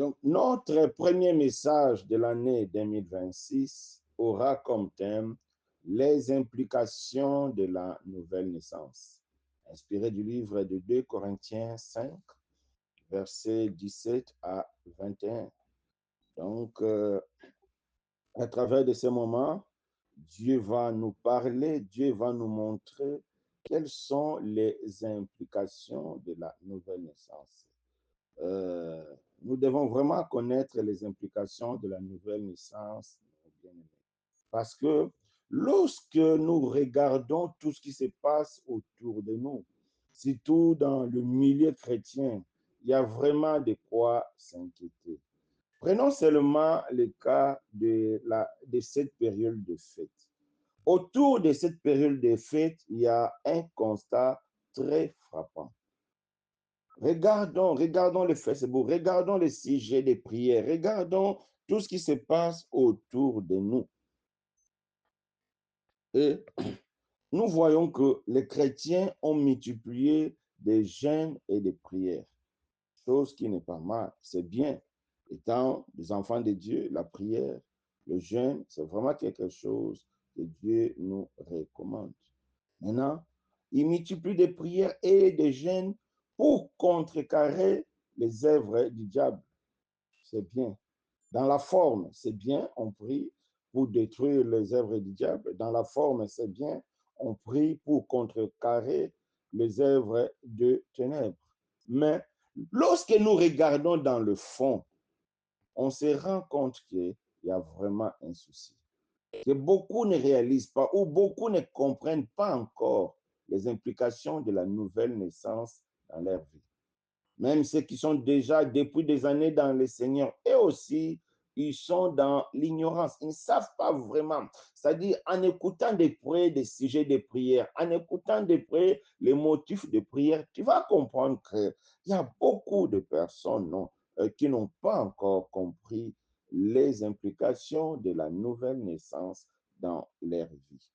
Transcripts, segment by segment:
Donc, notre premier message de l'année 2026 aura comme thème les implications de la nouvelle naissance, inspiré du livre de 2 Corinthiens 5, versets 17 à 21. Donc, à travers de ces moments, Dieu va nous parler, Dieu va nous montrer quelles sont les implications de la nouvelle naissance. Euh, nous devons vraiment connaître les implications de la nouvelle naissance, parce que lorsque nous regardons tout ce qui se passe autour de nous, surtout dans le milieu chrétien, il y a vraiment de quoi s'inquiéter. Prenons seulement le cas de cette période de fête. Autour de cette période de fête, il y a un constat très frappant. Regardons le Facebook, regardons les sujets des prières, regardons tout ce qui se passe autour de nous. Et nous voyons que les chrétiens ont multiplié des jeûnes et des prières, chose qui n'est pas mal, c'est bien. Étant des enfants de Dieu, la prière, le jeûne, c'est vraiment quelque chose que Dieu nous recommande. Maintenant, ils multiplient des prières et des jeûnes pour contrecarrer les œuvres du diable. C'est bien. Dans la forme, c'est bien, on prie pour détruire les œuvres du diable. Dans la forme, c'est bien, on prie pour contrecarrer les œuvres de ténèbres. Mais lorsque nous regardons dans le fond, on se rend compte qu'il y a vraiment un souci. Que beaucoup ne réalisent pas ou beaucoup ne comprennent pas encore les implications de la nouvelle naissance dans leur vie. Même ceux qui sont déjà depuis des années dans le Seigneur, et aussi, ils sont dans l'ignorance. Ils ne savent pas vraiment. C'est-à-dire, en écoutant des prières, des sujets de prière, en écoutant des prières, les motifs de prière, tu vas comprendre qu'il y a beaucoup de personnes qui n'ont pas encore compris les implications de la nouvelle naissance dans leur vie.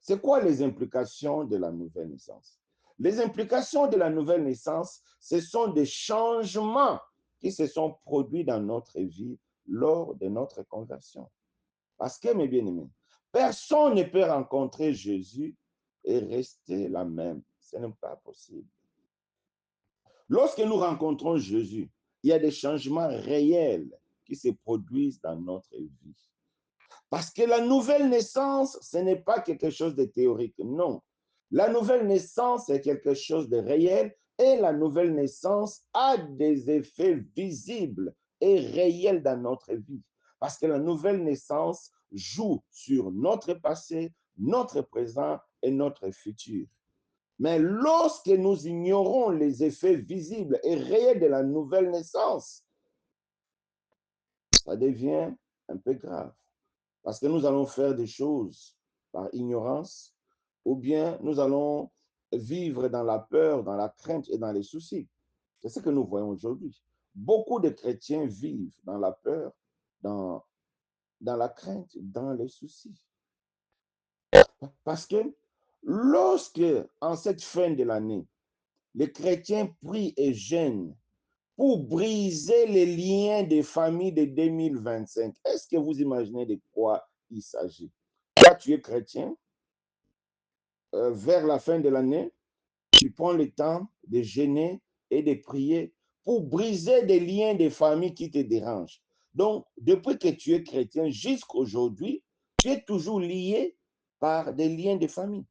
C'est quoi les implications de la nouvelle naissance? Les implications de la nouvelle naissance, ce sont des changements qui se sont produits dans notre vie lors de notre conversion. Parce que, mes bien-aimés, personne ne peut rencontrer Jésus et rester la même. Ce n'est pas possible. Lorsque nous rencontrons Jésus, il y a des changements réels qui se produisent dans notre vie. Parce que la nouvelle naissance, ce n'est pas quelque chose de théorique, non. La nouvelle naissance est quelque chose de réel et la nouvelle naissance a des effets visibles et réels dans notre vie. Parce que la nouvelle naissance joue sur notre passé, notre présent et notre futur. Mais lorsque nous ignorons les effets visibles et réels de la nouvelle naissance, ça devient un peu grave. Parce que nous allons faire des choses par ignorance, ou bien nous allons vivre dans la peur, dans la crainte et dans les soucis. C'est ce que nous voyons aujourd'hui. Beaucoup de chrétiens vivent dans la peur, dans, dans la crainte, dans les soucis. Parce que lorsque, en cette fin de l'année, les chrétiens prient et jeûnent pour briser les liens des familles de 2025, est-ce que vous imaginez de quoi il s'agit? Toi, tu es chrétien, vers la fin de l'année, tu prends le temps de jeûner et de prier pour briser des liens de famille qui te dérangent. Donc, depuis que tu es chrétien jusqu'à aujourd'hui, tu es toujours lié par des liens de famille.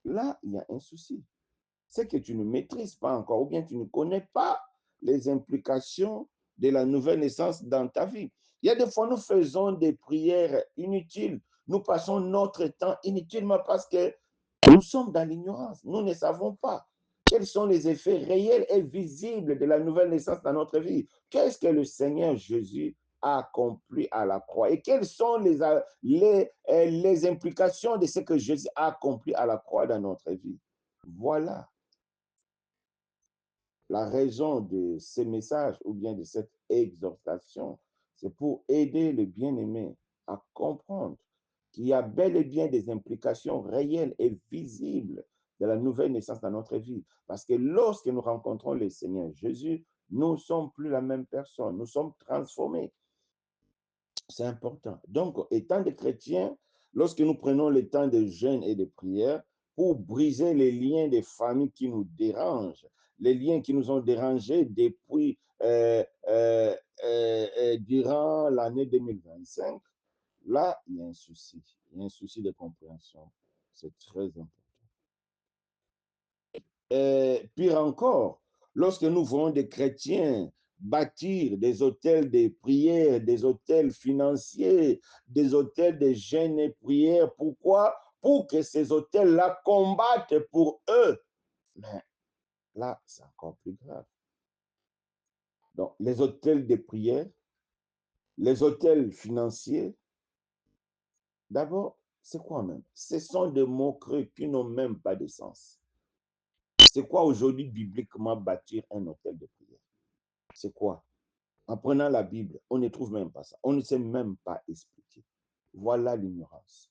Là, il y a un souci. C'est que tu ne maîtrises pas encore ou bien tu ne connais pas les implications de la nouvelle naissance dans ta vie. Il y a des fois, nous faisons des prières inutiles. Nous passons notre temps inutilement parce que nous sommes dans l'ignorance. Nous ne savons pas quels sont les effets réels et visibles de la nouvelle naissance dans notre vie. Qu'est-ce que le Seigneur Jésus a accompli à la croix et quelles sont les implications de ce que Jésus a accompli à la croix dans notre vie. Voilà la raison de ces messages ou bien de cette exhortation, c'est pour aider le bien-aimé à comprendre qu'il y a bel et bien des implications réelles et visibles de la nouvelle naissance dans notre vie. Parce que lorsque nous rencontrons le Seigneur Jésus, nous ne sommes plus la même personne, nous sommes transformés. C'est important. Donc, étant des chrétiens, lorsque nous prenons le temps de jeûne et de prière pour briser les liens des familles qui nous dérangent, les liens qui nous ont dérangés depuis durant l'année 2025, là, il y a un souci. Il y a un souci de compréhension. C'est très important. Pire encore, lorsque nous voyons des chrétiens bâtir des hôtels de prière, des hôtels financiers, des hôtels de jeûne et prière, pourquoi? Pour que ces hôtels-là combattent pour eux. Mais là, c'est encore plus grave. Donc, les hôtels de prière, les hôtels financiers, d'abord, c'est quoi même? Ce sont des mots creux qui n'ont même pas de sens. C'est quoi aujourd'hui bibliquement bâtir un hôtel de prière? C'est quoi? En prenant la Bible, on ne trouve même pas ça. On ne sait même pas expliquer. Voilà l'ignorance.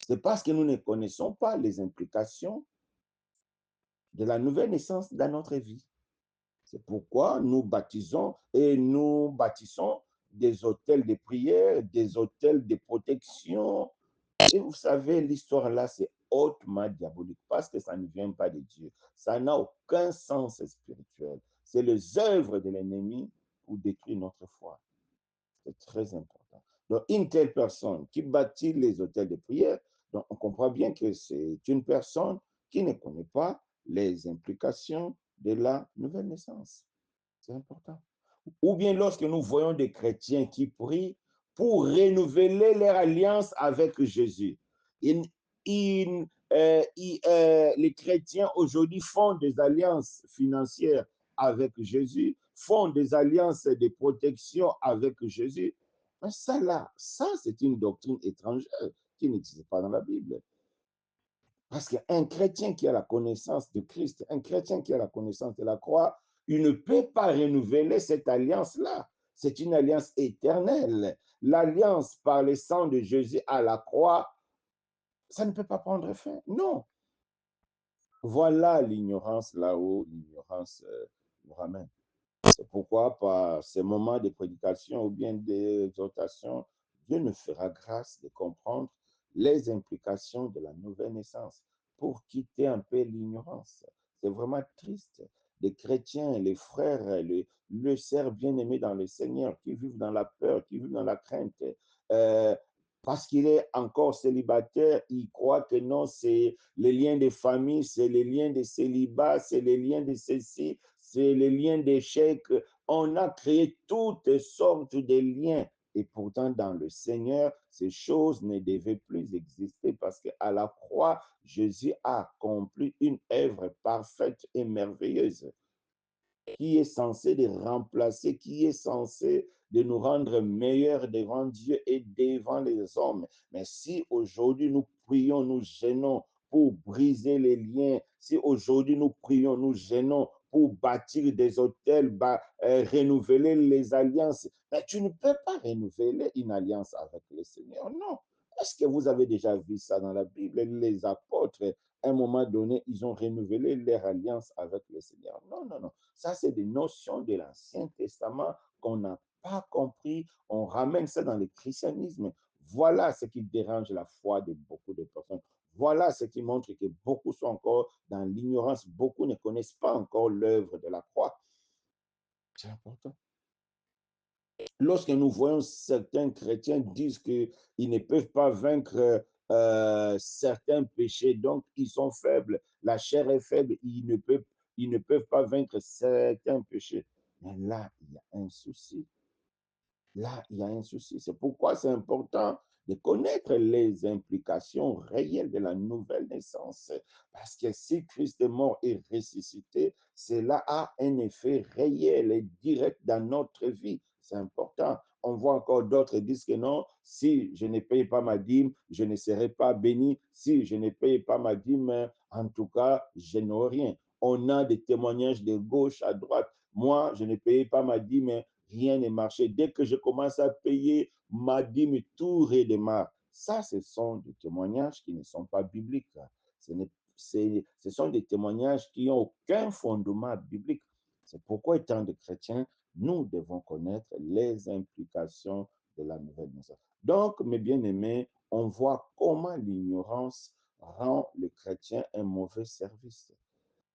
C'est parce que nous ne connaissons pas les implications de la nouvelle naissance dans notre vie. C'est pourquoi nous baptisons et nous bâtissons des hôtels de prière, des hôtels de protection. Et vous savez, l'histoire là, c'est hautement diabolique parce que ça ne vient pas de Dieu. Ça n'a aucun sens spirituel. C'est les œuvres de l'ennemi pour détruire notre foi. C'est très important. Donc, une telle personne qui bâtit les hôtels de prière, donc on comprend bien que c'est une personne qui ne connaît pas les implications de la nouvelle naissance. C'est important. Ou bien lorsque nous voyons des chrétiens qui prient pour renouveler leur alliance avec Jésus. Les chrétiens aujourd'hui font des alliances financières avec Jésus, font des alliances de protection avec Jésus. Mais ça là, ça c'est une doctrine étrangère qui n'existe pas dans la Bible. Parce qu'un chrétien qui a la connaissance de Christ, un chrétien qui a la connaissance de la croix, il ne peut pas renouveler cette alliance-là. C'est une alliance éternelle. L'alliance par le sang de Jésus à la croix, ça ne peut pas prendre fin. Non. Voilà l'ignorance là-haut, l'ignorance nous ramène. C'est pourquoi, par ces moments de prédication ou bien d'exhortation, Dieu nous fera grâce de comprendre les implications de la nouvelle naissance pour quitter un peu l'ignorance. C'est vraiment triste. Les chrétiens, les frères, les sœurs bien-aimés dans le Seigneur, qui vivent dans la peur, qui vivent dans la crainte, euh, parce qu'il est encore célibataire, il croit que non, c'est les liens de famille, c'est les liens de célibat, c'est les liens de ceci, c'est les liens d'échec. On a créé toutes sortes de liens. Et pourtant, dans le Seigneur, ces choses ne devaient plus exister parce qu'à la croix, Jésus a accompli une œuvre parfaite et merveilleuse qui est censé de remplacer, qui est censé de nous rendre meilleurs devant Dieu et devant les hommes. Mais si aujourd'hui nous prions, nous gênons pour briser les liens, si aujourd'hui nous prions, nous gênons pour bâtir des hôtels, renouveler les alliances, mais tu ne peux pas renouveler une alliance avec le Seigneur, non. Est-ce que vous avez déjà vu ça dans la Bible? Les apôtres, à un moment donné, ils ont renouvelé leur alliance avec le Seigneur. Non, non, non. Ça, c'est des notions de l'Ancien Testament qu'on n'a pas compris. On ramène ça dans le christianisme. Voilà ce qui dérange la foi de beaucoup de personnes. Voilà ce qui montre que beaucoup sont encore dans l'ignorance. Beaucoup ne connaissent pas encore l'œuvre de la croix. C'est important. Lorsque nous voyons certains chrétiens disent qu'ils ne peuvent pas vaincre certains péchés, donc ils sont faibles, la chair est faible, ils ne peuvent pas vaincre certains péchés. Mais là, il y a un souci. Là, il y a un souci. C'est pourquoi c'est important de connaître les implications réelles de la nouvelle naissance. Parce que si Christ est mort et ressuscité, cela a un effet réel et direct dans notre vie. C'est important. On voit encore d'autres qui disent que non, si je ne paye pas ma dîme, je ne serai pas béni. Si je ne paye pas ma dîme, en tout cas, je n'aurai rien. On a des témoignages de gauche à droite. Moi, je ne paye pas ma dîme, rien n'est marché. Dès que je commence à payer ma dîme, tout redémarre. Ça, ce sont des témoignages qui ne sont pas bibliques. Ce sont des témoignages qui n'ont aucun fondement biblique. C'est pourquoi, étant des chrétiens, nous devons connaître les implications de la nouvelle naissance. Donc, mes bien-aimés, on voit comment l'ignorance rend le chrétien un mauvais service.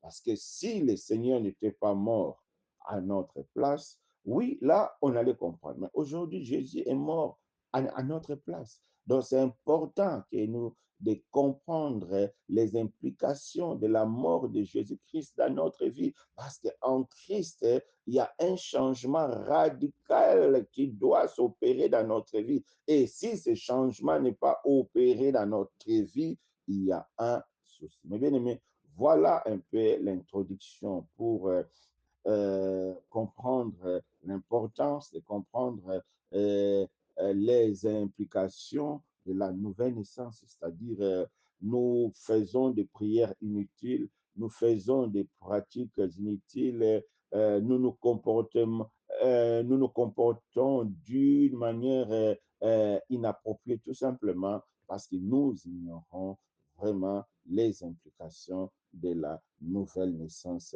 Parce que si le Seigneur n'était pas mort à notre place, oui, là, on allait comprendre. Mais aujourd'hui, Jésus est mort à notre place. Donc, c'est important que nous de comprendre les implications de la mort de Jésus-Christ dans notre vie. Parce qu'en Christ, il y a un changement radical qui doit s'opérer dans notre vie. Et si ce changement n'est pas opéré dans notre vie, il y a un souci. Mais bien aimé, voilà un peu l'introduction pour comprendre l'importance de comprendre euh, les implications de la nouvelle naissance, c'est-à-dire nous faisons des prières inutiles, nous faisons des pratiques inutiles, nous nous comportons d'une manière inappropriée, tout simplement parce que nous ignorons vraiment les implications de la nouvelle naissance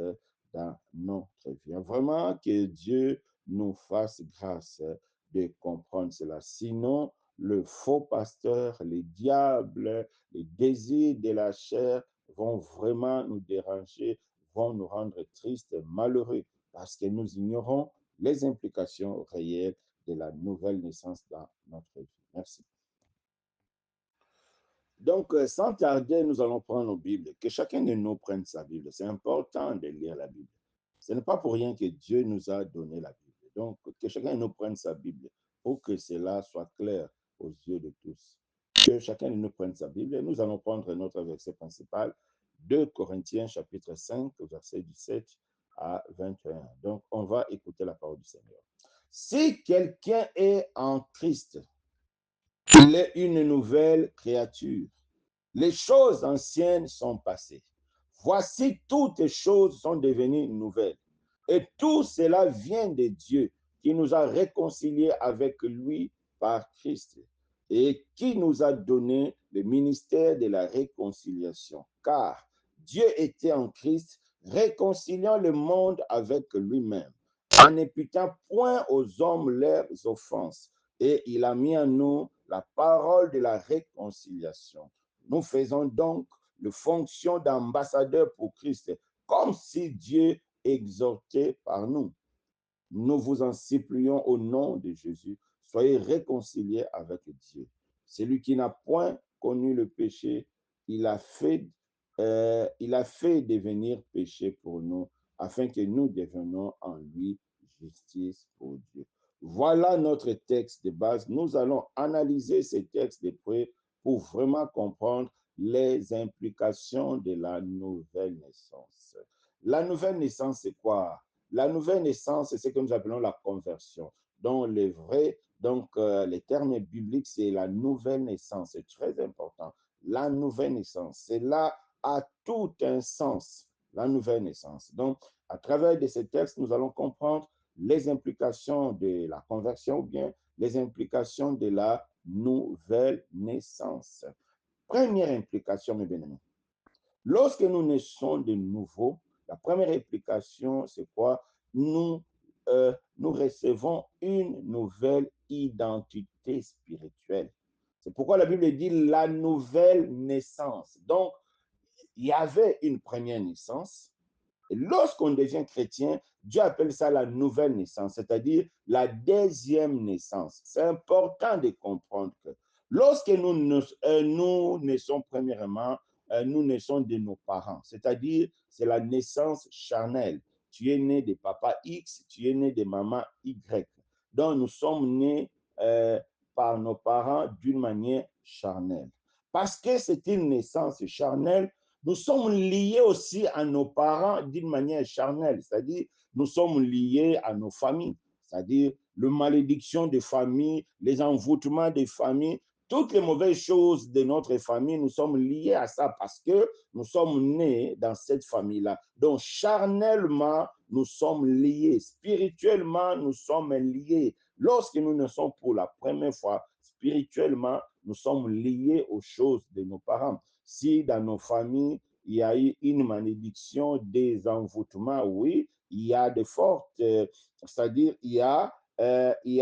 dans notre vie. Vraiment que Dieu nous fasse grâce de comprendre cela. Sinon, le faux pasteur, les diables, les désirs de la chair vont vraiment nous déranger, vont nous rendre tristes, malheureux, parce que nous ignorons les implications réelles de la nouvelle naissance dans notre vie. Merci. Donc, sans tarder, nous allons prendre nos Bibles. Que chacun de nous prenne sa Bible. C'est important de lire la Bible. Ce n'est pas pour rien que Dieu nous a donné la Bible. Donc, que chacun de nous prenne sa Bible pour que cela soit clair aux yeux de tous. Que chacun de nous prenne sa Bible. Et nous allons prendre notre verset principal, 2 Corinthiens chapitre 5, verset 17 à 21. Donc, on va écouter la parole du Seigneur. Si quelqu'un est en Christ, il est une nouvelle créature. Les choses anciennes sont passées. Voici, toutes choses sont devenues nouvelles. Et tout cela vient de Dieu qui nous a réconciliés avec lui par Christ et qui nous a donné le ministère de la réconciliation. Car Dieu était en Christ, réconciliant le monde avec lui-même, en n'imputant point aux hommes leurs offenses. Et il a mis en nous la parole de la réconciliation. Nous faisons donc la fonction d'ambassadeur pour Christ, comme si Dieu exhortait par nous. Nous vous en supplions au nom de Jésus, soyez réconciliés avec Dieu. Celui qui n'a point connu le péché, il a fait devenir péché pour nous, afin que nous devenions en lui justice pour Dieu. Voilà notre texte de base. Nous allons analyser ces textes de près pour vraiment comprendre les implications de la nouvelle naissance. La nouvelle naissance, c'est quoi? La nouvelle naissance, c'est ce que nous appelons la conversion. Donc, les termes bibliques, c'est la nouvelle naissance. C'est très important. La nouvelle naissance, cela a tout un sens, la nouvelle naissance. Donc, à travers de ces textes, nous allons comprendre les implications de la conversion ou bien les implications de la nouvelle naissance. Première implication, mes bien-aimés. Lorsque nous naissons de nouveau, la première implication, c'est quoi? Nous recevons une nouvelle identité spirituelle. C'est pourquoi la Bible dit la nouvelle naissance. Donc, il y avait une première naissance. Et lorsqu'on devient chrétien, Dieu appelle ça la nouvelle naissance, c'est-à-dire la deuxième naissance. C'est important de comprendre que lorsque nous naissons premièrement, nous naissons de nos parents, c'est-à-dire c'est la naissance charnelle. Tu es né de papa X, tu es né de maman Y. Donc nous sommes nés par nos parents d'une manière charnelle. Parce que c'est une naissance charnelle, nous sommes liés aussi à nos parents d'une manière charnelle, c'est-à-dire nous sommes liés à nos familles, c'est-à-dire la malédiction des familles, les envoûtements des familles, toutes les mauvaises choses de notre famille, nous sommes liés à ça parce que nous sommes nés dans cette famille-là. Donc, charnellement, nous sommes liés. Spirituellement, nous sommes liés. Lorsque nous ne sommes pour la première fois, spirituellement, nous sommes liés aux choses de nos parents. Si dans nos familles, il y a eu une malédiction, des envoûtements, oui, il y a de fortes, c'est-à-dire il y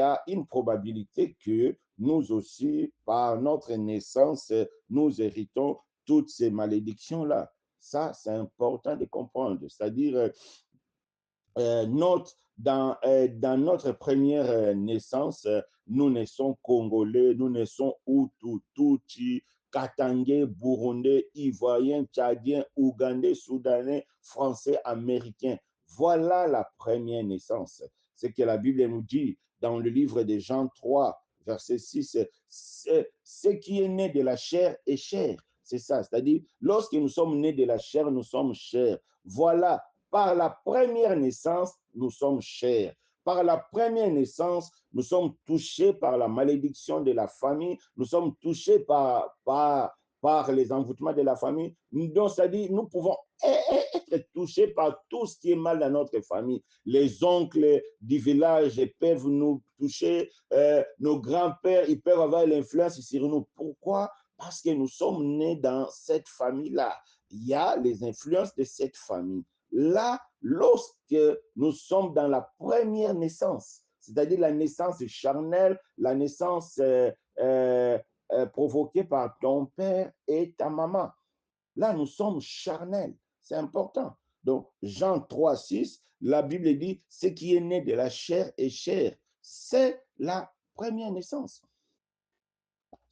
a une probabilité que nous aussi, par notre naissance, nous héritons toutes ces malédictions-là. Ça, c'est important de comprendre. C'est-à-dire, dans notre première naissance, nous naissons Congolais, nous naissons Hutu, Tutsi, Katangais, Burundais, Ivoiriens, Tchadiens, Ougandais, Soudanais, Français, Américains. Voilà la première naissance. Ce que la Bible nous dit dans le livre de Jean 3, verset 6, ce qui est né de la chair est chair. C'est ça, c'est-à-dire, lorsque nous sommes nés de la chair, nous sommes chairs. Voilà, par la première naissance, nous sommes chers. Par la première naissance, nous sommes touchés par la malédiction de la famille, nous sommes touchés par les envoûtements de la famille. Donc, c'est-à-dire, nous pouvons être touchés par tout ce qui est mal dans notre famille. Les oncles du village peuvent nous toucher, nos grands-pères, ils peuvent avoir l'influence sur nous. Pourquoi? Parce que nous sommes nés dans cette famille-là. Il y a les influences de cette famille. Là, lorsque nous sommes dans la première naissance, c'est-à-dire la naissance charnelle, la naissance provoquée par ton père et ta maman, là, nous sommes charnels. C'est important. Donc, Jean 3, 6, la Bible dit, ce qui est né de la chair est chair. C'est la première naissance.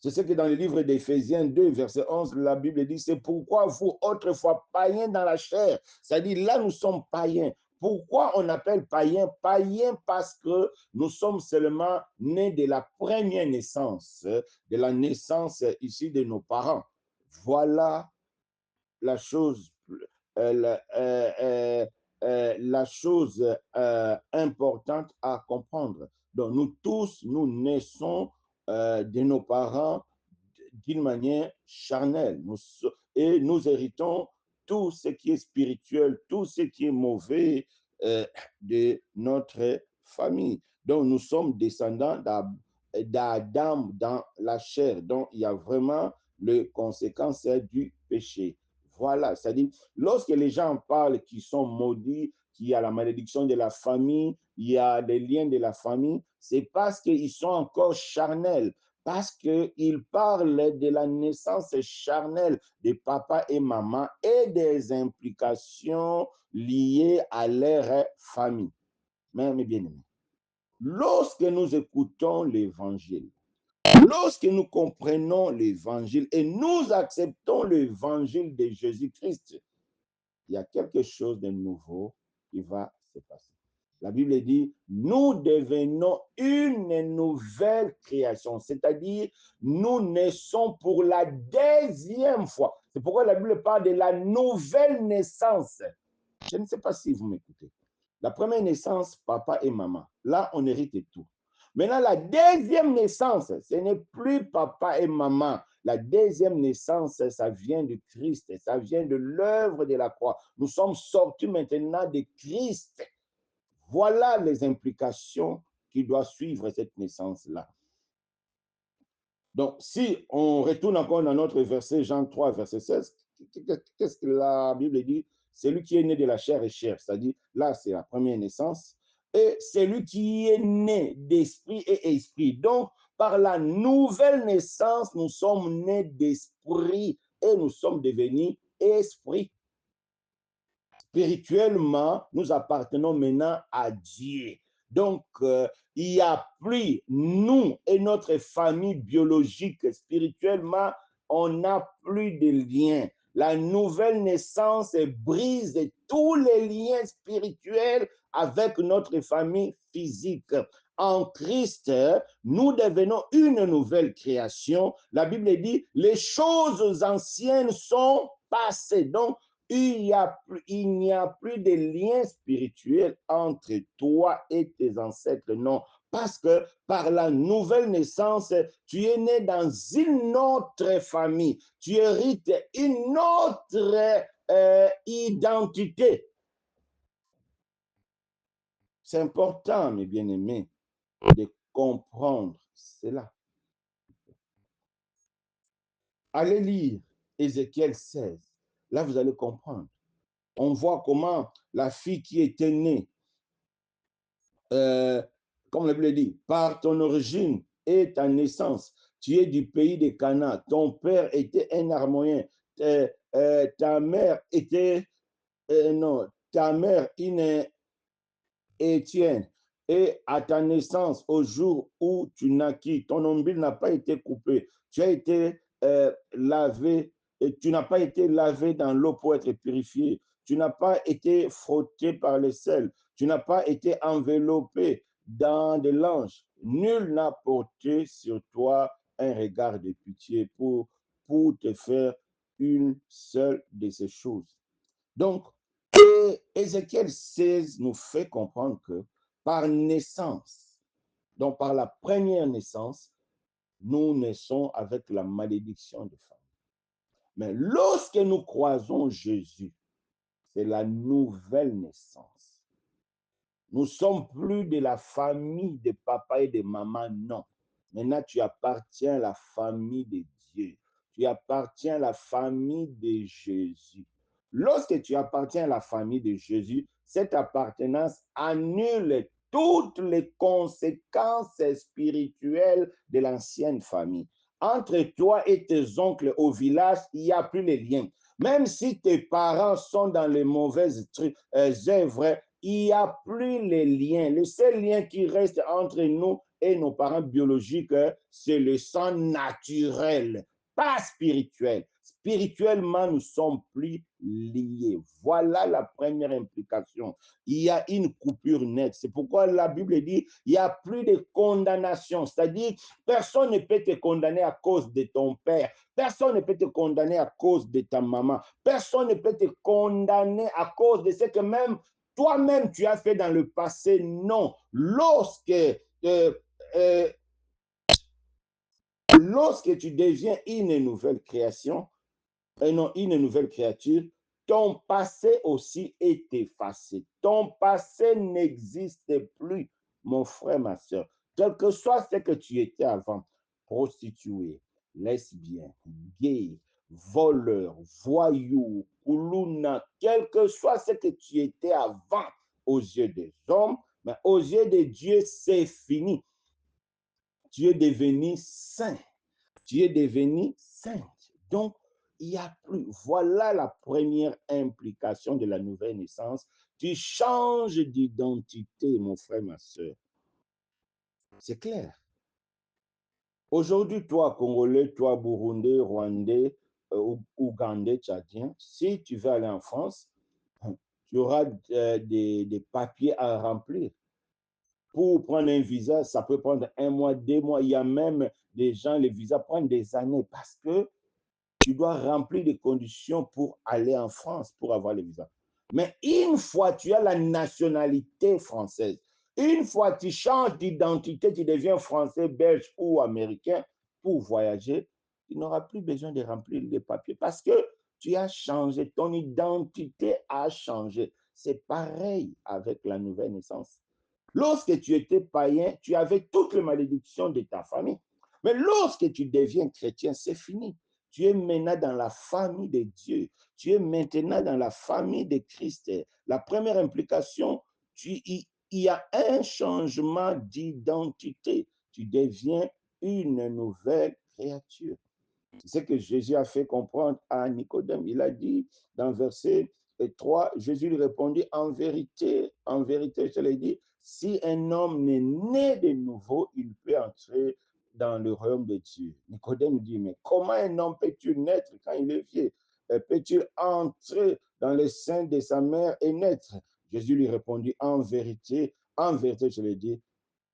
C'est ce que dans le livre d'Éphésiens 2, verset 11, la Bible dit, c'est pourquoi vous, autrefois païens dans la chair, c'est-à-dire là, nous sommes païens. Pourquoi on appelle païens? Païens parce que nous sommes seulement nés de la première naissance, de la naissance ici de nos parents. Voilà la chose, la chose importante à comprendre. Donc, nous tous, nous naissons de nos parents d'une manière charnelle. Et nous héritons tout ce qui est spirituel, tout ce qui est mauvais de notre famille. Donc, nous sommes descendants d'Adam dans la chair. Donc, il y a vraiment les conséquences du péché. Voilà, c'est-à-dire, lorsque les gens parlent qu'ils sont maudits, qu'il y a la malédiction de la famille, il y a les liens de la famille, c'est parce qu'ils sont encore charnels, parce qu'ils parlent de la naissance charnelle de papa et maman et des implications liées à leur famille. Mais mes bien-aimés, lorsque nous écoutons l'évangile, lorsque nous comprenons l'évangile et nous acceptons l'évangile de Jésus-Christ, il y a quelque chose de nouveau qui va se passer. La Bible dit, nous devenons une nouvelle création, c'est-à-dire nous naissons pour la deuxième fois. C'est pourquoi la Bible parle de la nouvelle naissance. Je ne sais pas si vous m'écoutez. La première naissance, papa et maman. Là, on hérite tout. Maintenant, la deuxième naissance, ce n'est plus papa et maman. La deuxième naissance, ça vient de Christ, ça vient de l'œuvre de la croix. Nous sommes sortis maintenant de Christ. Voilà les implications qui doivent suivre cette naissance-là. Donc, si on retourne encore dans notre verset, Jean 3, verset 16, qu'est-ce que la Bible dit? Celui qui est né de la chair est chair, c'est-à-dire, là, c'est la première naissance. Et celui qui est né d'esprit est esprit. Donc, par la nouvelle naissance, nous sommes nés d'esprit et nous sommes devenus esprits. Spirituellement, nous appartenons maintenant à Dieu. Donc, il n'y a plus nous et notre famille biologique. Spirituellement, on n'a plus de liens. La nouvelle naissance brise tous les liens spirituels avec notre famille physique. En Christ, nous devenons une nouvelle création. La Bible dit, les choses anciennes sont passées. Donc, il n'y a plus de lien spirituel entre toi et tes ancêtres, non. Parce que par la nouvelle naissance, tu es né dans une autre famille. Tu hérites une autre identité. C'est important, mes bien-aimés, de comprendre cela. Allez lire Ézéchiel 16. Là, vous allez comprendre. On voit comment la fille qui était née, comme la Bible dit, par ton origine et ta naissance, tu es du pays de Cana, ton père était un harmonien, ta mère était, non, ta mère une Étienne, et à ta naissance, au jour où tu naquis, ton nombril n'a pas été coupé. Tu as été lavé, et tu n'as pas été lavé dans l'eau pour être purifié. Tu n'as pas été frotté par le sel. Tu n'as pas été enveloppé dans de l'ange. Nul n'a porté sur toi un regard de pitié pour te faire une seule de ces choses. Donc, et Ézéchiel 16 nous fait comprendre que par naissance, donc par la première naissance, nous naissons avec la malédiction de femme. Mais lorsque nous croisons Jésus, c'est la nouvelle naissance. Nous ne sommes plus de la famille de papa et de maman, non. Maintenant, tu appartiens à la famille de Dieu. Tu appartiens à la famille de Jésus. Lorsque tu appartiens à la famille de Jésus, cette appartenance annule toutes les conséquences spirituelles de l'ancienne famille. Entre toi et tes oncles au village, il n'y a plus les liens. Même si tes parents sont dans les mauvaises œuvres, il n'y a plus les liens. Le seul lien qui reste entre nous et nos parents biologiques, c'est le sang naturel, pas spirituel. Spirituellement, nous ne sommes plus liés. Voilà la première implication. Il y a une coupure nette. C'est pourquoi la Bible dit il n'y a plus de condamnation. C'est-à-dire, personne ne peut te condamner à cause de ton père. Personne ne peut te condamner à cause de ta maman. Personne ne peut te condamner à cause de ce que même toi-même tu as fait dans le passé. Non. Lorsque tu deviens une nouvelle création, non, une nouvelle créature, ton passé aussi est effacé. Ton passé n'existe plus, mon frère, ma soeur. Quel que soit ce que tu étais avant, prostituée, lesbien, gay, voleur, voyou, koulouna, quel que soit ce que tu étais avant aux yeux des hommes, mais aux yeux de Dieu, c'est fini. Tu es devenu saint. Tu es devenu sainte. Donc, il n'y a plus. Voilà la première implication de la nouvelle naissance. Tu changes d'identité, mon frère, ma soeur. C'est clair. Aujourd'hui, toi, Congolais, toi, Burundais, Rwandais, Ougandais, Tchadien, si tu veux aller en France, tu auras des papiers à remplir. Pour prendre un visa, ça peut prendre 1 mois, 2 mois. Il y a même des gens, les visas prennent des années parce que tu dois remplir des conditions pour aller en France, pour avoir le visa. Mais une fois tu as la nationalité française, une fois tu changes d'identité, tu deviens français, belge ou américain pour voyager, tu n'auras plus besoin de remplir les papiers parce que tu as changé, ton identité a changé. C'est pareil avec la nouvelle naissance. Lorsque tu étais païen, tu avais toutes les malédictions de ta famille. Mais lorsque tu deviens chrétien, c'est fini. Tu es maintenant dans la famille de Dieu. Tu es maintenant dans la famille de Christ. La première implication, il y a un changement d'identité. Tu deviens une nouvelle créature. C'est ce que Jésus a fait comprendre à Nicodème. Il a dit dans verset 3, Jésus lui répondit, en vérité, je te l'ai dit, si un homme n'est né de nouveau, il peut entrer dans le royaume de Dieu. Nicodème dit, mais comment un homme peut-il naître quand il est vieux? Peut-il entrer dans le sein de sa mère et naître? Jésus lui répondit, en vérité, je l'ai dit,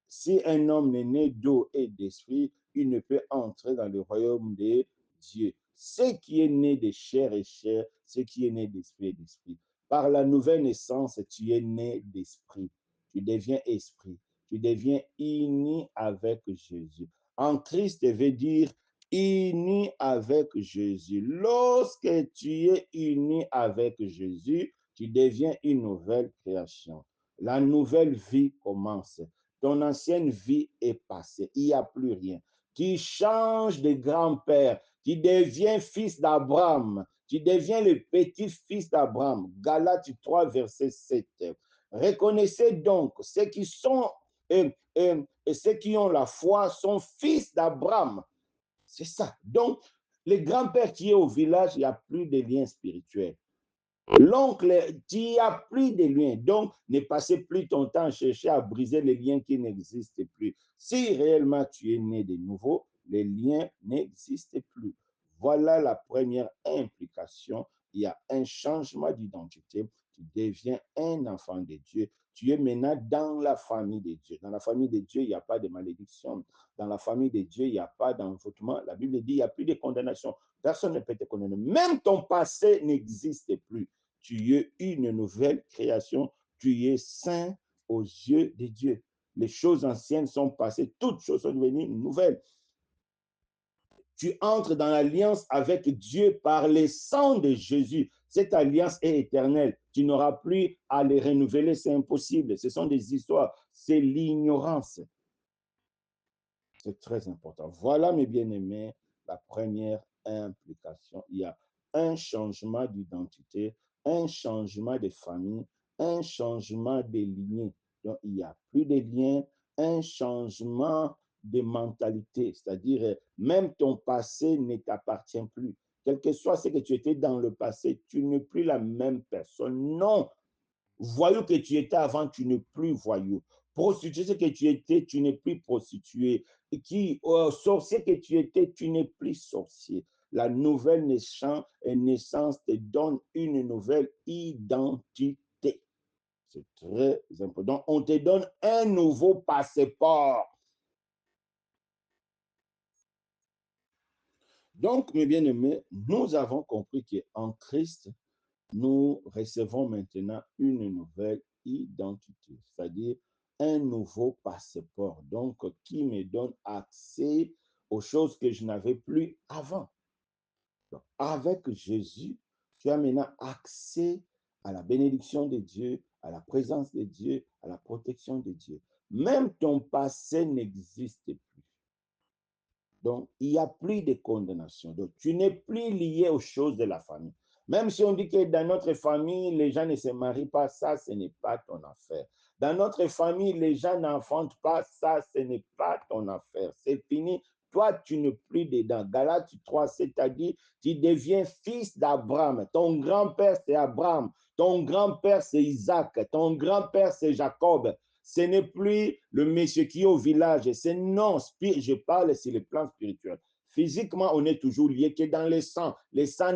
si un homme n'est né d'eau et d'esprit, il ne peut entrer dans le royaume de Dieu. Ce qui est né de chair et chair, ce qui est né d'esprit et d'esprit. Par la nouvelle naissance, tu es né d'esprit. Tu deviens esprit. Tu deviens uni avec Jésus. En Christ veut dire uni avec Jésus. Lorsque tu es uni avec Jésus, tu deviens une nouvelle création. La nouvelle vie commence. Ton ancienne vie est passée. Il n'y a plus rien. Tu changes de grand-père. Tu deviens fils d'Abraham. Tu deviens le petit-fils d'Abraham. Galates 3, verset 7. Reconnaissez donc ceux qui sont et ceux qui ont la foi sont fils d'Abraham. C'est ça. Donc, le grand-père qui est au village, il n'y a plus de lien spirituel. L'oncle, tu n'y as plus de liens. Donc, ne passez plus ton temps à chercher à briser les liens qui n'existent plus. Si réellement tu es né de nouveau, les liens n'existent plus. Voilà la première implication. Il y a un changement d'identité. Tu deviens un enfant de Dieu. Tu es maintenant dans la famille de Dieu. Dans la famille de Dieu, il n'y a pas de malédiction. Dans la famille de Dieu, il n'y a pas d'envoûtement. La Bible dit, il n'y a plus de condamnation. Personne ne peut te condamner. Même ton passé n'existe plus. Tu es une nouvelle création. Tu es saint aux yeux de Dieu. Les choses anciennes sont passées. Toutes choses sont devenues nouvelles. Tu entres dans l'alliance avec Dieu par le sang de Jésus. Cette alliance est éternelle. Tu n'auras plus à les renouveler, c'est impossible. Ce sont des histoires, c'est l'ignorance. C'est très important. Voilà, mes bien-aimés, la première implication. Il y a un changement d'identité, un changement de famille, un changement de lignée. Donc, il n'y a plus de liens, un changement de mentalité, c'est-à-dire même ton passé ne t'appartient plus. Quel que soit ce que tu étais dans le passé, tu n'es plus la même personne. Non, voyou que tu étais avant, tu n'es plus voyou. Prostituée ce que tu étais, tu n'es plus prostituée. Sorcier que tu étais, tu n'es plus sorcier. La nouvelle naissance te donne une nouvelle identité. C'est très important. Donc, on te donne un nouveau passeport. Donc, mes bien-aimés, nous avons compris qu'en Christ, nous recevons maintenant une nouvelle identité, c'est-à-dire un nouveau passeport, donc qui me donne accès aux choses que je n'avais plus avant. Donc, avec Jésus, tu as maintenant accès à la bénédiction de Dieu, à la présence de Dieu, à la protection de Dieu. Même ton passé n'existe plus. Donc, il n'y a plus de condamnation. Donc, tu n'es plus lié aux choses de la famille. Même si on dit que dans notre famille, les gens ne se marient pas, ça, ce n'est pas ton affaire. Dans notre famille, les gens n'enfantent pas, ça, ce n'est pas ton affaire. C'est fini. Toi, tu n'es plus dedans. Galates 3, c'est-à-dire, tu deviens fils d'Abraham. Ton grand-père, c'est Abraham. Ton grand-père, c'est Isaac. Ton grand-père, c'est Jacob. Ce n'est plus le monsieur qui est au village. C'est non, je parle sur le plan spirituel. Physiquement, on est toujours lié que dans le sang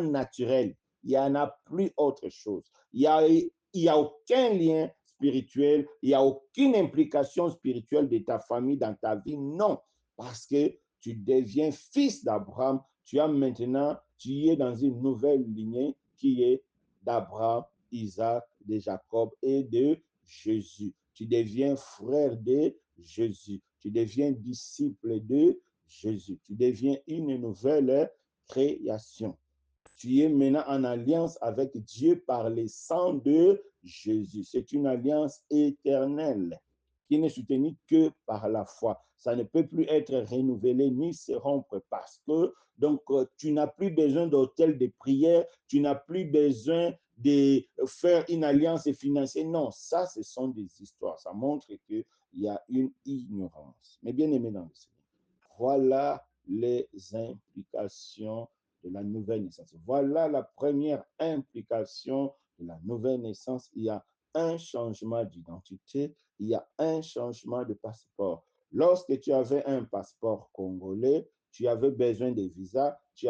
naturel. Il n'y en a plus autre chose. Il n'y a aucun lien spirituel, il n'y a aucune implication spirituelle de ta famille dans ta vie. Non, parce que tu deviens fils d'Abraham. Tu es dans une nouvelle lignée qui est d'Abraham, Isaac, de Jacob et de Jésus. Tu deviens frère de Jésus. Tu deviens disciple de Jésus. Tu deviens une nouvelle création. Tu es maintenant en alliance avec Dieu par le sang de Jésus. C'est une alliance éternelle qui n'est soutenue que par la foi. Ça ne peut plus être renouvelé ni se rompre parce que donc tu n'as plus besoin d'hôtel de prière, tu n'as plus besoin de faire une alliance financière. Non, ça, ce sont des histoires. Ça montre qu'il y a une ignorance. Mais bien aimé dans le Seigneur, voilà les implications de la nouvelle naissance. Voilà la première implication de la nouvelle naissance. Il y a un changement d'identité, il y a un changement de passeport. Lorsque tu avais un passeport congolais, tu avais besoin de visa, tu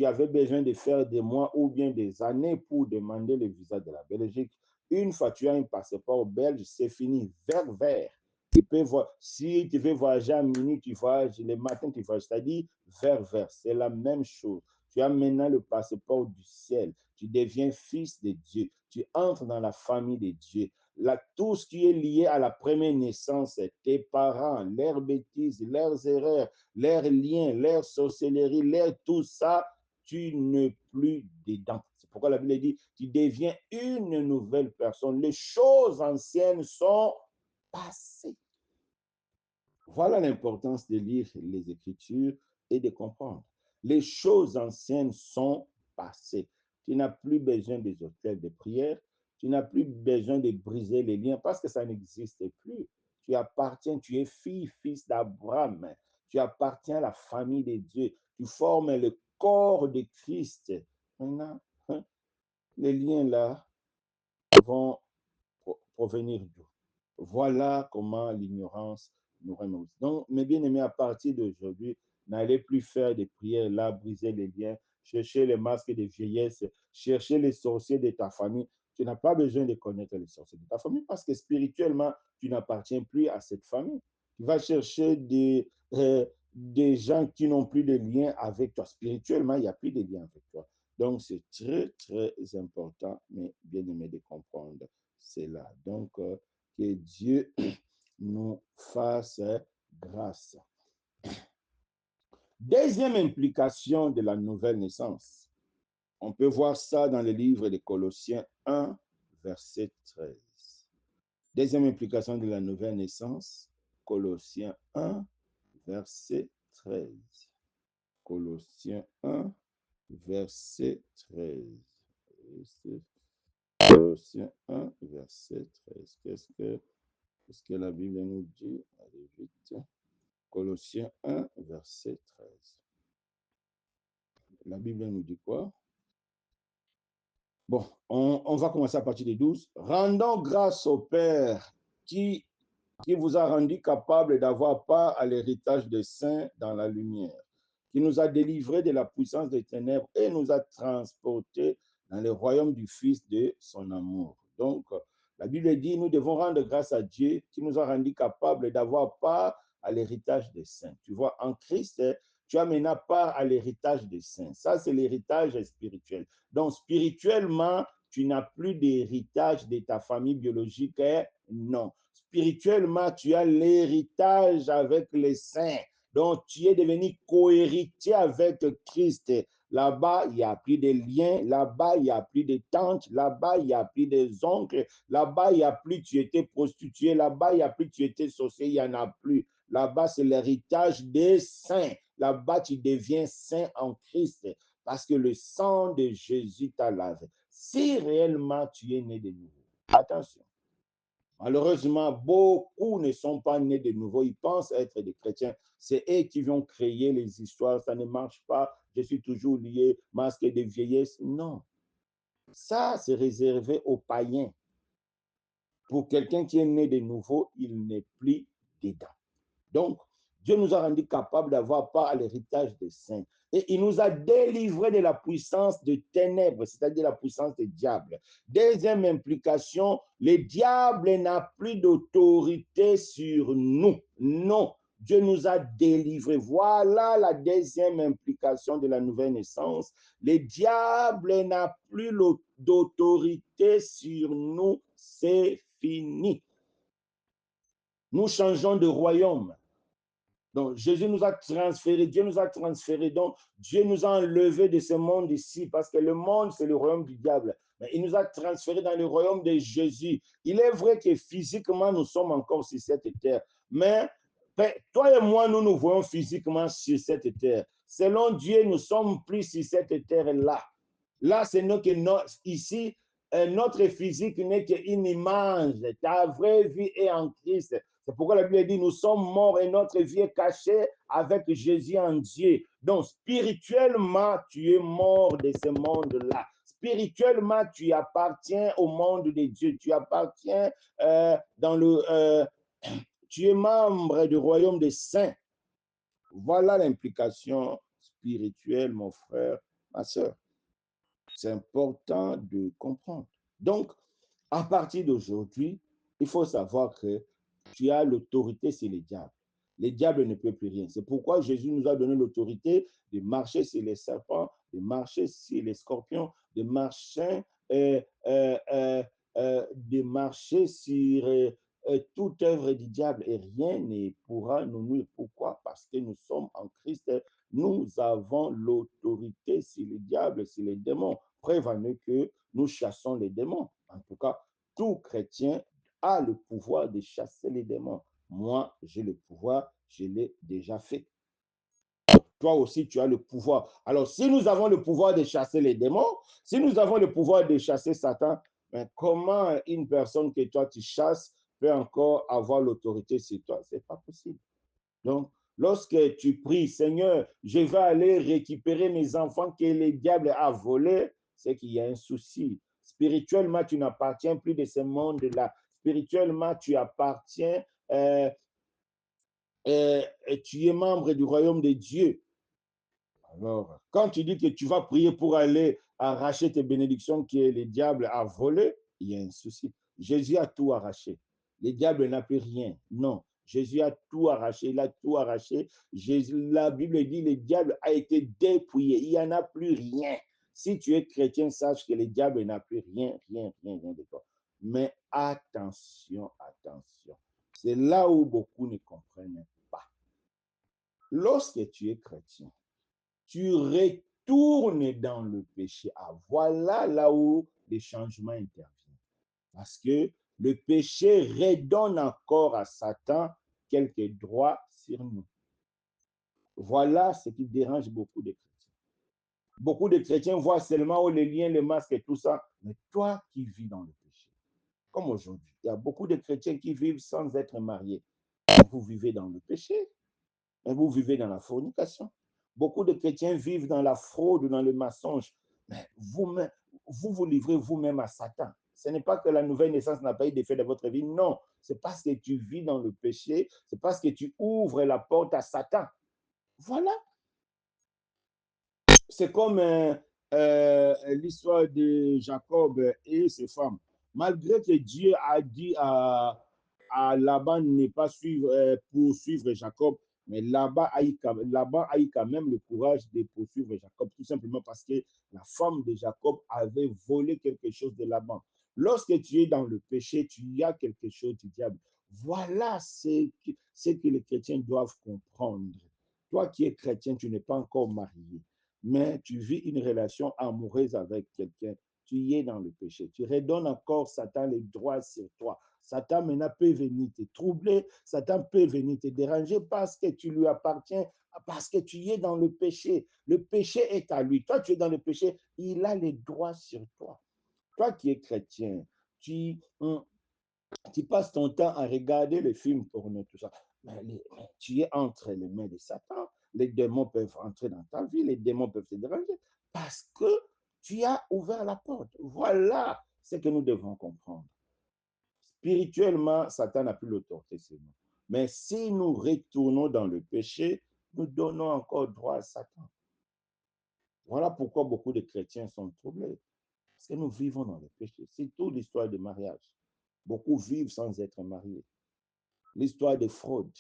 avais besoin de faire des mois ou bien des années pour demander le visa de la Belgique. Une fois que tu as un passeport belge, c'est fini, vert. Tu peux voir, si tu veux voyager à minuit, tu voyages, le matin, tu voyages, c'est-à-dire vert. C'est la même chose. Tu as maintenant le passeport du ciel. Tu deviens fils de Dieu. Tu entres dans la famille de Dieu. Là, tout ce qui est lié à la première naissance, tes parents, leurs bêtises, leurs erreurs, leurs liens, leurs sorcelleries, tout ça, tu n'es plus dedans. C'est pourquoi la Bible dit, tu deviens une nouvelle personne. Les choses anciennes sont passées. Voilà l'importance de lire les Écritures et de comprendre. Les choses anciennes sont passées. Tu n'as plus besoin des hôtels de prière. Tu n'as plus besoin de briser les liens parce que ça n'existe plus. Tu appartiens, tu es fille, fils d'Abraham. Tu appartiens à la famille de Dieu. Tu formes le corps de Christ. Maintenant, les liens là vont provenir d'où? Voilà comment l'ignorance nous remet. Donc, mes bien-aimés, à partir d'aujourd'hui, n'allez plus faire des prières là, briser les liens, chercher les masques de vieillesse, chercher les sorciers de ta famille. Tu n'as pas besoin de connaître les sorciers de ta famille parce que spirituellement, tu n'appartiens plus à cette famille. Tu vas chercher des gens qui n'ont plus de lien avec toi. Spirituellement, il n'y a plus de lien avec toi. Donc, c'est très, très important, mes bien-aimés, de comprendre cela. Donc, que Dieu nous fasse grâce. Deuxième implication de la nouvelle naissance. On peut voir ça dans le livre de Colossiens 1, verset 13. Deuxième implication de la nouvelle naissance, Colossiens 1, verset 13. Colossiens 1, verset 13. Colossiens 1, verset 13. Qu'est-ce que la Bible nous dit? Allez vite. Colossiens 1, verset 13. La Bible nous dit quoi? Bon, on va commencer à partir des 12. Rendons grâce au Père qui vous a rendu capable d'avoir part à l'héritage des saints dans la lumière, qui nous a délivrés de la puissance des ténèbres et nous a transportés dans le royaume du Fils de son amour. Donc, la Bible dit, nous devons rendre grâce à Dieu qui nous a rendu capables d'avoir part à l'héritage des saints. Tu vois, en Christ, tu as maintenant part à l'héritage des saints. Ça, c'est l'héritage spirituel. Donc, spirituellement, tu n'as plus d'héritage de ta famille biologique. Non. Spirituellement, tu as l'héritage avec les saints. Donc, tu es devenu cohéritier avec Christ. Là-bas, il n'y a plus de liens. Là-bas, il n'y a plus de tantes. Là-bas, il n'y a plus des oncles. Là-bas, il n'y a plus tu étais prostituée. Là-bas, il n'y a plus tu étais sorcier. Il n'y en a plus. Là-bas, c'est l'héritage des saints. Là-bas, tu deviens saint en Christ parce que le sang de Jésus t'a lavé. Si réellement tu es né de nouveau, attention. Malheureusement, beaucoup ne sont pas nés de nouveau. Ils pensent être des chrétiens. C'est eux qui vont créer les histoires. Ça ne marche pas. Je suis toujours lié, masque de vieillesse. Non. Ça, c'est réservé aux païens. Pour quelqu'un qui est né de nouveau, il n'est plus dedans. Donc, Dieu nous a rendus capables d'avoir part à l'héritage des saints. Et il nous a délivrés de la puissance des ténèbres, c'est-à-dire la puissance des diables. Deuxième implication, le diable n'a plus d'autorité sur nous. Non, Dieu nous a délivrés. Voilà la deuxième implication de la nouvelle naissance. Le diable n'a plus d'autorité sur nous. C'est fini. Nous changeons de royaume. Donc, Jésus nous a transférés, Dieu nous a transférés. Donc, Dieu nous a enlevés de ce monde ici, parce que le monde, c'est le royaume du diable. Mais il nous a transférés dans le royaume de Jésus. Il est vrai que physiquement, nous sommes encore sur cette terre. Mais toi et moi, nous nous voyons physiquement sur cette terre. Selon Dieu, nous sommes plus sur cette terre-là. Là, c'est ici, notre physique n'est qu'une image. Ta vraie vie est en Christ. C'est pourquoi la Bible dit, nous sommes morts et notre vie est cachée avec Jésus en Dieu. Donc, spirituellement, tu es mort de ce monde-là. Spirituellement, tu appartiens au monde de Dieu. Tu appartiens tu es membre du royaume des saints. Voilà l'implication spirituelle, mon frère, ma soeur. C'est important de comprendre. Donc, à partir d'aujourd'hui, il faut savoir que tu as l'autorité sur les diables. Les diables ne peuvent plus rien. C'est pourquoi Jésus nous a donné l'autorité de marcher sur les serpents, de marcher sur les scorpions, de marcher, sur toute œuvre du diable et rien ne pourra nous nuire. Pourquoi? Parce que nous sommes en Christ. Nous avons l'autorité sur les diables, sur les démons. Preuve en est que nous chassons les démons. En tout cas, tout chrétien a le pouvoir de chasser les démons. Moi, j'ai le pouvoir, je l'ai déjà fait. toi aussi, tu as le pouvoir. Alors, si nous avons le pouvoir de chasser les démons, si nous avons le pouvoir de chasser Satan, mais comment une personne que toi, tu chasses peut encore avoir l'autorité sur toi? Ce n'est pas possible. Donc, lorsque tu pries, Seigneur, je vais aller récupérer mes enfants que le diable a volés, c'est qu'il y a un souci. Spirituellement, tu n'appartiens plus de ce monde-là. Spirituellement, tu appartiens, tu es membre du royaume de Dieu. Alors, quand tu dis que tu vas prier pour aller arracher tes bénédictions que le diable a volées, il y a un souci. Jésus a tout arraché. Le diable n'a plus rien. Non. Jésus a tout arraché. Il a tout arraché. La Bible dit que le diable a été dépouillé. Il n'y en a plus rien. Si tu es chrétien, sache que le diable n'a plus rien, rien, rien, rien de toi. Mais attention, attention. C'est là où beaucoup ne comprennent pas. Lorsque tu es chrétien, tu retournes dans le péché. Ah, voilà là où les changements interviennent. Parce que le péché redonne encore à Satan quelques droits sur nous. Voilà ce qui dérange beaucoup de chrétiens. Beaucoup de chrétiens voient seulement les liens, les masques et tout ça. Mais toi qui vis dans le péché, comme aujourd'hui, il y a beaucoup de chrétiens qui vivent sans être mariés. Vous vivez dans le péché. Et vous vivez dans la fornication. Beaucoup de chrétiens vivent dans la fraude, dans le mensonge. Mais vous livrez vous-même à Satan. Ce n'est pas que la nouvelle naissance n'a pas eu d'effet dans votre vie. Non, c'est parce que tu vis dans le péché. C'est parce que tu ouvres la porte à Satan. Voilà. C'est comme l'histoire de Jacob et ses femmes. Malgré que Dieu a dit à Laban de ne pas poursuivre Jacob, mais Laban a eu quand même le courage de poursuivre Jacob, tout simplement parce que la femme de Jacob avait volé quelque chose de Laban. Lorsque tu es dans le péché, tu y as quelque chose du diable. Voilà ce que les chrétiens doivent comprendre. Toi qui es chrétien, tu n'es pas encore marié, mais tu vis une relation amoureuse avec quelqu'un, tu y es dans le péché. Tu redonnes encore Satan les droits sur toi. Satan maintenant peut venir te troubler, Satan peut venir te déranger parce que tu lui appartiens, parce que tu y es dans le péché. Le péché est à lui. Toi, tu es dans le péché, il a les droits sur toi. Toi qui es chrétien, tu passes ton temps à regarder les films porno, tout ça. Mais tu es entre les mains de Satan. Les démons peuvent entrer dans ta vie, les démons peuvent te déranger parce que tu as ouvert la porte. Voilà ce que nous devons comprendre. Spirituellement, Satan n'a plus l'autorité sur nous. Mais si nous retournons dans le péché, nous donnons encore droit à Satan. Voilà pourquoi beaucoup de chrétiens sont troublés. Parce que nous vivons dans le péché. C'est toute l'histoire du mariage. Beaucoup vivent sans être mariés. L'histoire de fraude.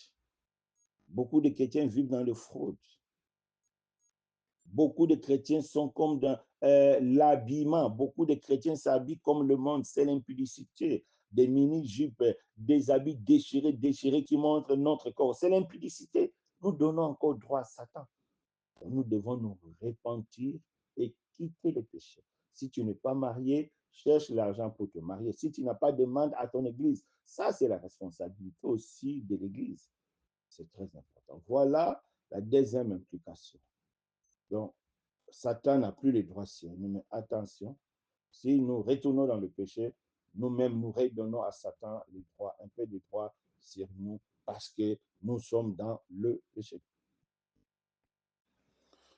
Beaucoup de chrétiens vivent dans le fraude. Beaucoup de chrétiens sont comme dans l'habillement. Beaucoup de chrétiens s'habillent comme le monde. C'est l'impudicité. Des mini-jupes, des habits déchirés qui montrent notre corps. C'est l'impudicité. Nous donnons encore droit à Satan. Nous devons nous repentir et quitter le péché. Si tu n'es pas marié, cherche l'argent pour te marier. Si tu n'as pas de demande à ton église, ça c'est la responsabilité aussi de l'église. C'est très important. Voilà la deuxième implication. Donc, Satan n'a plus les droits sur nous, mais attention, si nous retournons dans le péché, nous-mêmes nous redonnons à Satan les droits, un peu de droits sur nous, parce que nous sommes dans le péché.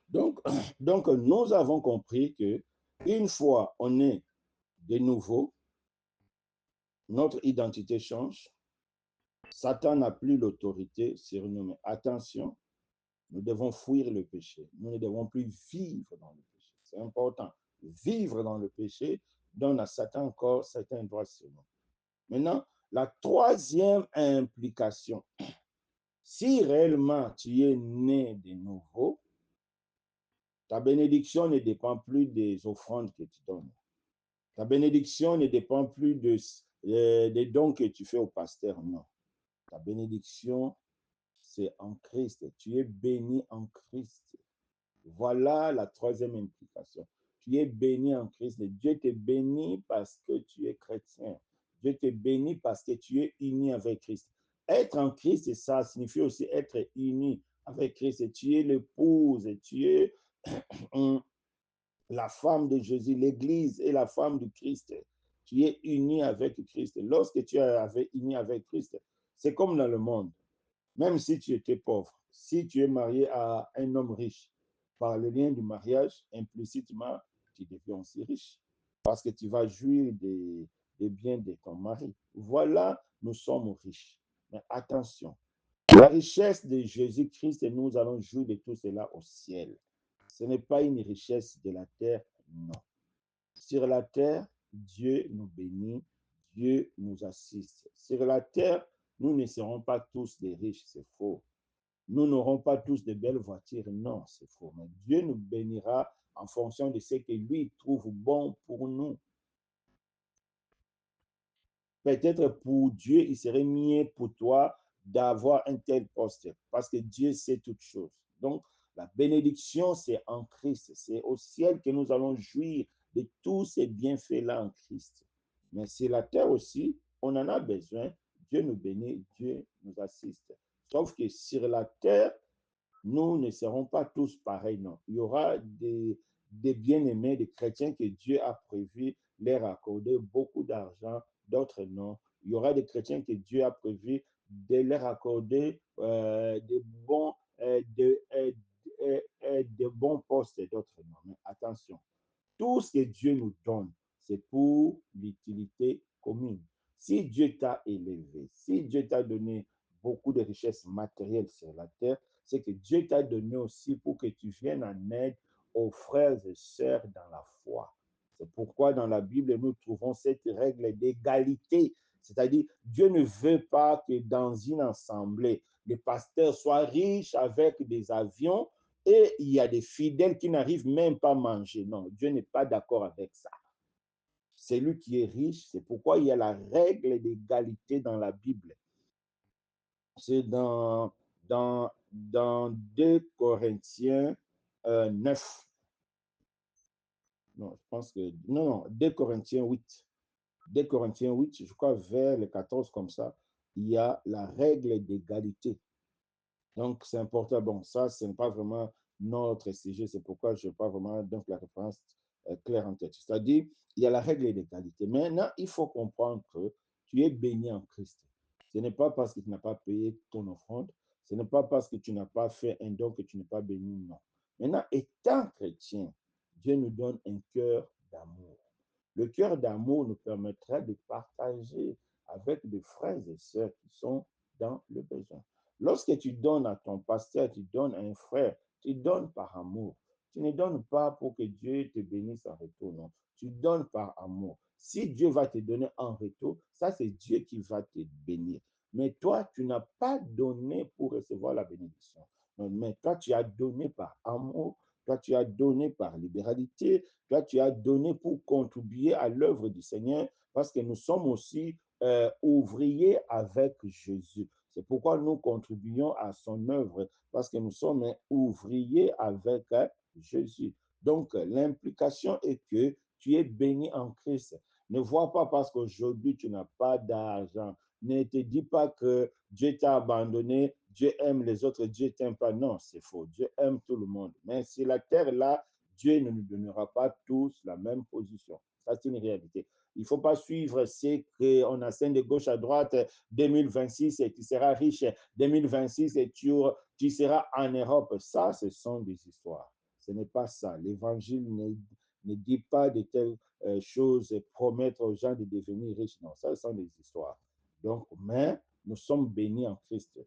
Donc, donc nous avons compris que une fois on est de nouveau, notre identité change. Satan n'a plus l'autorité sur nous, mais attention, nous devons fuir le péché. Nous ne devons plus vivre dans le péché. C'est important. Vivre dans le péché donne à Satan encore certains droits sur nous. Maintenant, la troisième implication, si réellement tu es né de nouveau, ta bénédiction ne dépend plus des offrandes que tu donnes. Ta bénédiction ne dépend plus des dons que tu fais au pasteur, non. Ta bénédiction, c'est en Christ. Tu es béni en Christ. Voilà la troisième implication. Tu es béni en Christ. Dieu te bénit parce que tu es chrétien. Dieu te bénit parce que tu es uni avec Christ. Être en Christ, ça signifie aussi être uni avec Christ, et tu es l'épouse, et tu es la femme de Jésus, l'Église est la femme de Christ. Tu es uni avec Christ. Lorsque tu es uni avec Christ, c'est comme dans le monde. Même si tu étais pauvre, si tu es marié à un homme riche, par le lien du mariage, implicitement, tu deviens aussi riche. Parce que tu vas jouir des biens de ton mari. Voilà, nous sommes riches. Mais attention, la richesse de Jésus-Christ, et nous allons jouir de tout cela au ciel. Ce n'est pas une richesse de la terre, non. Sur la terre, Dieu nous bénit, Dieu nous assiste. Sur la terre, nous ne serons pas tous des riches, c'est faux. Nous n'aurons pas tous de belles voitures, non, c'est faux. Mais Dieu nous bénira en fonction de ce que lui trouve bon pour nous. Peut-être pour Dieu, il serait mieux pour toi d'avoir un tel poste parce que Dieu sait toutes choses. Donc, la bénédiction, c'est en Christ. C'est au ciel que nous allons jouir de tous ces bienfaits-là en Christ. Mais sur la terre aussi, on en a besoin. Dieu nous bénit, Dieu nous assiste. Sauf que sur la terre, nous ne serons pas tous pareils, non. Il y aura des bien-aimés, des chrétiens que Dieu a prévu leur accorder beaucoup d'argent, d'autres non. Il y aura des chrétiens que Dieu a prévu de leur accorder de bons postes, et d'autres non. Mais attention, tout ce que Dieu nous donne, c'est pour l'utilité commune. Si Dieu t'a élevé, si Dieu t'a donné beaucoup de richesses matérielles sur la terre, c'est que Dieu t'a donné aussi pour que tu viennes en aide aux frères et sœurs dans la foi. C'est pourquoi dans la Bible, nous trouvons cette règle d'égalité. C'est-à-dire, Dieu ne veut pas que dans une assemblée, les pasteurs soient riches avec des avions et il y a des fidèles qui n'arrivent même pas à manger. Non, Dieu n'est pas d'accord avec ça. C'est lui qui est riche. C'est pourquoi il y a la règle d'égalité dans la Bible. C'est dans 2 Corinthiens 9. Non, je pense que. Non, non, 2 Corinthiens 8. 2 Corinthiens 8, je crois, vers le 14, comme ça, il y a la règle d'égalité. Donc, c'est important. Bon, ça, ce n'est pas vraiment notre sujet. C'est pourquoi je n'ai pas vraiment donc, la référence claire en tête. C'est-à-dire, il y a la règle d'égalité. Maintenant, il faut comprendre que tu es béni en Christ. Ce n'est pas parce que tu n'as pas payé ton offrande. Ce n'est pas parce que tu n'as pas fait un don que tu n'es pas béni, non. Maintenant, étant chrétien, Dieu nous donne un cœur d'amour. Le cœur d'amour nous permettra de partager avec des frères et sœurs qui sont dans le besoin. Lorsque tu donnes à ton pasteur, tu donnes à un frère, tu donnes par amour. Tu ne donnes pas pour que Dieu te bénisse en retour, non. Tu donnes par amour. Si Dieu va te donner en retour, ça c'est Dieu qui va te bénir. Mais toi, tu n'as pas donné pour recevoir la bénédiction. Non, mais toi, tu as donné par amour, toi, tu as donné par libéralité, toi, tu as donné pour contribuer à l'œuvre du Seigneur parce que nous sommes aussi ouvriers avec Jésus. C'est pourquoi nous contribuons à son œuvre, parce que nous sommes ouvriers avec Jésus. Donc, l'implication est que tu es béni en Christ. Ne vois pas parce qu'aujourd'hui tu n'as pas d'argent. Ne te dis pas que Dieu t'a abandonné, Dieu aime les autres, Dieu t'aime pas. Non, c'est faux. Dieu aime tout le monde. Mais sur la terre, là, Dieu ne nous donnera pas tous la même position. Ça, c'est une réalité. Il ne faut pas suivre ce qu'on enseigne de gauche à droite. 2026 et tu seras riche. 2026 et tu seras en Europe. Ça, ce sont des histoires. Ce n'est pas ça. L'évangile ne dit pas de telles choses et promettre aux gens de devenir riches. Non, ça, ce sont des histoires. Donc, mais nous sommes bénis en Christ.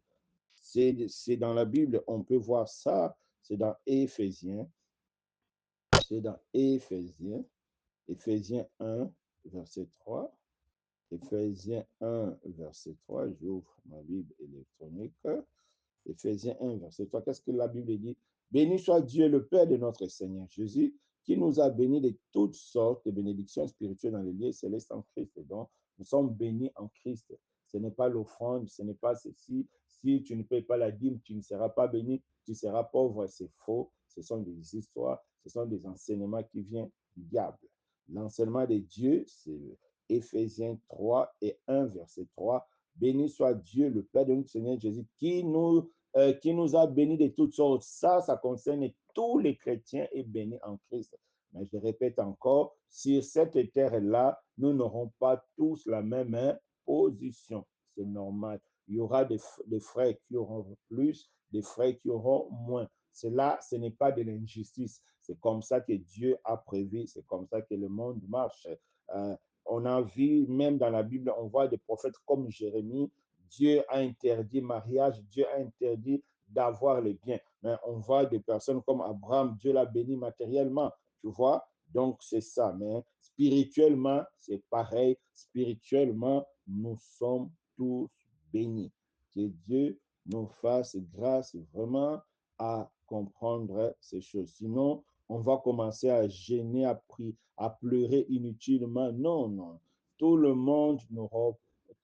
C'est dans la Bible, on peut voir ça. C'est dans Éphésiens. C'est dans Éphésiens. Éphésiens 1, verset 3. Éphésiens 1, verset 3. J'ouvre ma Bible électronique. Éphésiens 1, verset 3. Qu'est-ce que la Bible dit? Béni soit Dieu, le Père de notre Seigneur Jésus, qui nous a bénis de toutes sortes de bénédictions spirituelles dans les lieux célestes en Christ. Donc, nous sommes bénis en Christ. Ce n'est pas l'offrande, ce n'est pas ceci. Si tu ne payes pas la dîme, tu ne seras pas béni, tu seras pauvre. C'est faux. Ce sont des histoires, ce sont des enseignements qui viennent du diable. L'enseignement de Dieu, c'est Éphésiens 3 et 1, verset 3. Béni soit Dieu, le Père de notre Seigneur Jésus, qui nous qui nous a bénis de toutes sortes. Ça concerne tous les chrétiens et bénis en Christ. Mais je répète encore, sur cette terre-là, nous n'aurons pas tous la même position. C'est normal. Il y aura des frères qui auront plus, des frères qui auront moins. Cela, ce n'est pas de l'injustice. C'est comme ça que Dieu a prévu. C'est comme ça que le monde marche. Euh, on a vu, même dans la Bible, on voit des prophètes comme Jérémie. Dieu a interdit mariage. Dieu a interdit d'avoir les biens. Mais on voit des personnes comme Abraham. Dieu l'a béni matériellement. Tu vois? Donc, c'est ça. Mais spirituellement, c'est pareil. Spirituellement, nous sommes tous bénis. Que Dieu nous fasse grâce vraiment à comprendre ces choses. Sinon, on va commencer à gêner, à pleurer inutilement. Non, non. Tout le monde n'aura,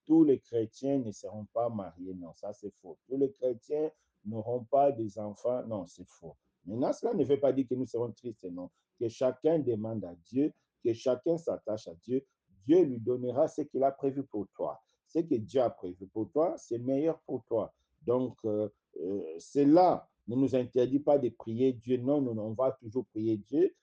tous les chrétiens ne seront pas mariés. Non, ça c'est faux. Tous les chrétiens n'auront pas des enfants. Non, c'est faux. Maintenant, cela ne veut pas dire que nous serons tristes, non. Que chacun demande à Dieu, que chacun s'attache à Dieu. Dieu lui donnera ce qu'il a prévu pour toi. Ce que Dieu a prévu pour toi, c'est meilleur pour toi. Donc, c'est là, ne nous interdit pas de prier Dieu. Non, non, non, on va toujours prier Dieu.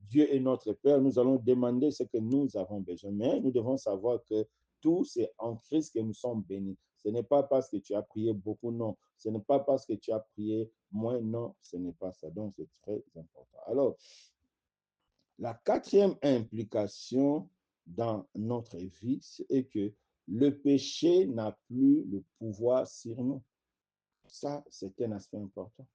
Dieu est notre Père. Nous allons demander ce que nous avons besoin. Mais nous devons savoir que tout, c'est en Christ que nous sommes bénis. Ce n'est pas parce que tu as prié beaucoup, non. Ce n'est pas parce que tu as prié moins, non. Ce n'est pas ça. Donc, c'est très important. Alors, la quatrième implication dans notre vie, c'est que le péché n'a plus le pouvoir sur nous. Ça, c'est un aspect important.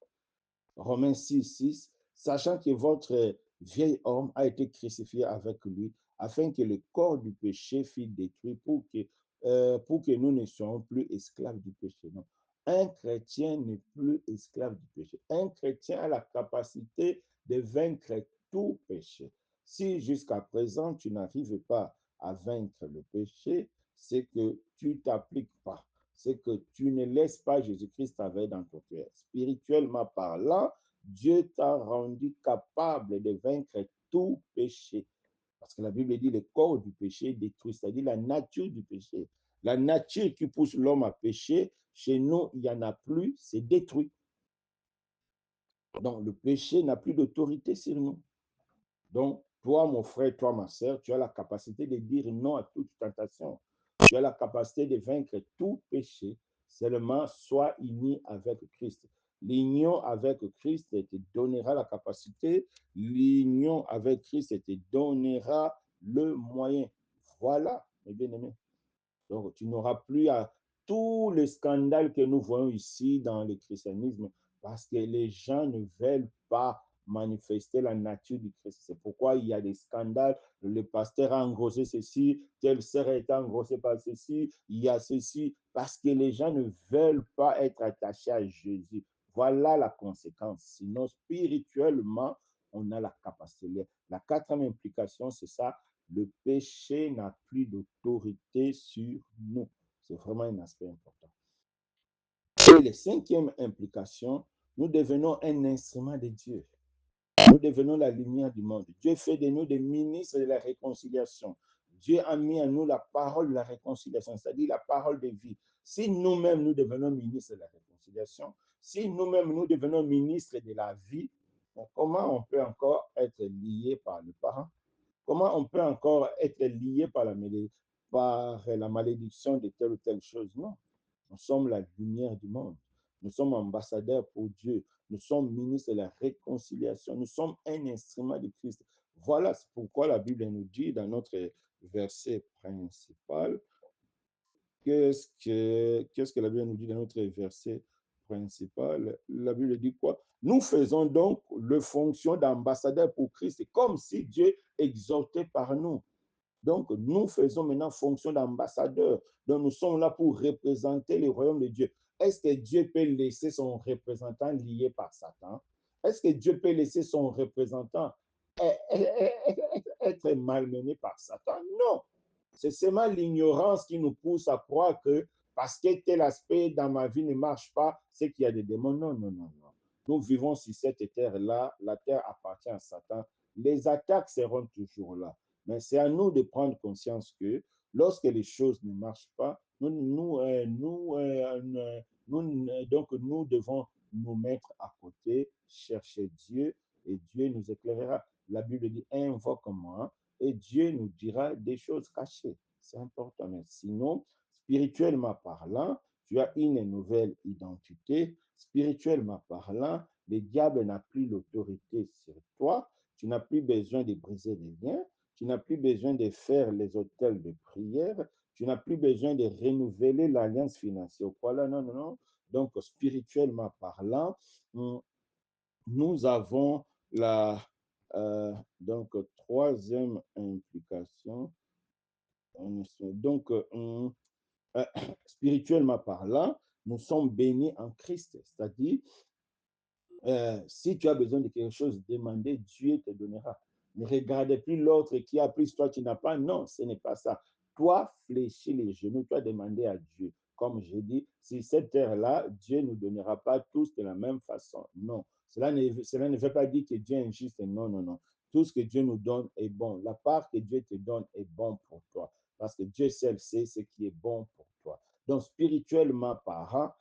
Romains 6, sachant que votre vieil homme a été crucifié avec lui, afin que le corps du péché fût détruit pour que nous ne soyons plus esclaves du péché. Non. Un chrétien n'est plus esclave du péché. Un chrétien a la capacité de vaincre tout péché. Si jusqu'à présent tu n'arrives pas à vaincre le péché, c'est que tu ne t'appliques pas, c'est que tu ne laisses pas Jésus-Christ travailler dans ton cœur. Spirituellement parlant, Dieu t'a rendu capable de vaincre tout péché. Parce que la Bible dit le corps du péché est détruit, c'est-à-dire la nature du péché. La nature qui pousse l'homme à pécher, chez nous, il n'y en a plus, c'est détruit. Donc, le péché n'a plus d'autorité sur nous. Donc, toi, mon frère, toi, ma soeur, tu as la capacité de dire non à toute tentation. Tu as la capacité de vaincre tout péché. Seulement, sois uni avec Christ. L'union avec Christ te donnera la capacité. L'union avec Christ te donnera le moyen. Voilà, mes bien-aimés. Donc, tu n'auras plus à tous les scandales que nous voyons ici dans le christianisme parce que les gens ne veulent pas manifester la nature du Christ. C'est pourquoi il y a des scandales. Le pasteur a engrossé ceci, tel sœur a été engrossé par ceci, il y a ceci, parce que les gens ne veulent pas être attachés à Jésus. Voilà la conséquence. Sinon, spirituellement, on a la capacité. La quatrième implication, c'est ça, le péché n'a plus d'autorité sur nous. C'est vraiment un aspect important. Et la cinquième implication, nous devenons un instrument de Dieu. Nous devenons la lumière du monde. Dieu fait de nous des ministres de la réconciliation. Dieu a mis en nous la parole de la réconciliation, c'est-à-dire la parole de vie. Si nous-mêmes, nous devenons ministres de la réconciliation, si nous-mêmes, nous devenons ministres de la vie, comment on peut encore être lié par le parent? Comment on peut encore être lié par la malédiction de telle ou telle chose? Non. Nous sommes la lumière du monde. Nous sommes ambassadeurs pour Dieu. Nous sommes ministres de la réconciliation. Nous sommes un instrument de Christ. Voilà pourquoi la Bible nous dit dans notre verset principal, qu'est-ce que la Bible nous dit dans notre verset principal? La Bible dit quoi? Nous faisons donc le fonction d'ambassadeur pour Christ, comme si Dieu exhortait par nous. Donc, nous faisons maintenant fonction d'ambassadeur. Donc, nous sommes là pour représenter le royaume de Dieu. Est-ce que Dieu peut laisser son représentant lié par Satan? Est-ce que Dieu peut laisser son représentant être malmené par Satan? Non. C'est seulement l'ignorance qui nous pousse à croire que parce que tel aspect dans ma vie ne marche pas, c'est qu'il y a des démons. Non, non, non, non. Nous vivons sur cette terre-là. La terre appartient à Satan. Les attaques seront toujours là. Mais c'est à nous de prendre conscience que lorsque les choses ne marchent pas, Donc, nous devons nous mettre à côté, chercher Dieu, et Dieu nous éclairera. La Bible dit, invoque-moi, et Dieu nous dira des choses cachées. C'est important. Mais sinon, spirituellement parlant, tu as une nouvelle identité. Spirituellement parlant, le diable n'a plus l'autorité sur toi. Tu n'as plus besoin de briser les liens. Tu n'as plus besoin de faire les hôtels de prière. Tu n'as plus besoin de renouveler l'alliance financière. Voilà, non, non, non. Donc, spirituellement parlant, nous avons la donc troisième implication. Donc, spirituellement parlant, nous sommes bénis en Christ. C'est-à-dire, si tu as besoin de quelque chose, demandez, Dieu te donnera. Ne regardez plus l'autre qui a plus, toi tu n'as pas. Non, ce n'est pas ça. Toi, fléchis les genoux, toi, demandez à Dieu. Comme je dis, si cette terre-là, Dieu ne nous donnera pas tous de la même façon. Non. Cela ne veut pas dire que Dieu est injuste. Non, non, non. Tout ce que Dieu nous donne est bon. La part que Dieu te donne est bon pour toi. Parce que Dieu seul sait ce qui est bon pour toi. Donc, spirituellement parlant,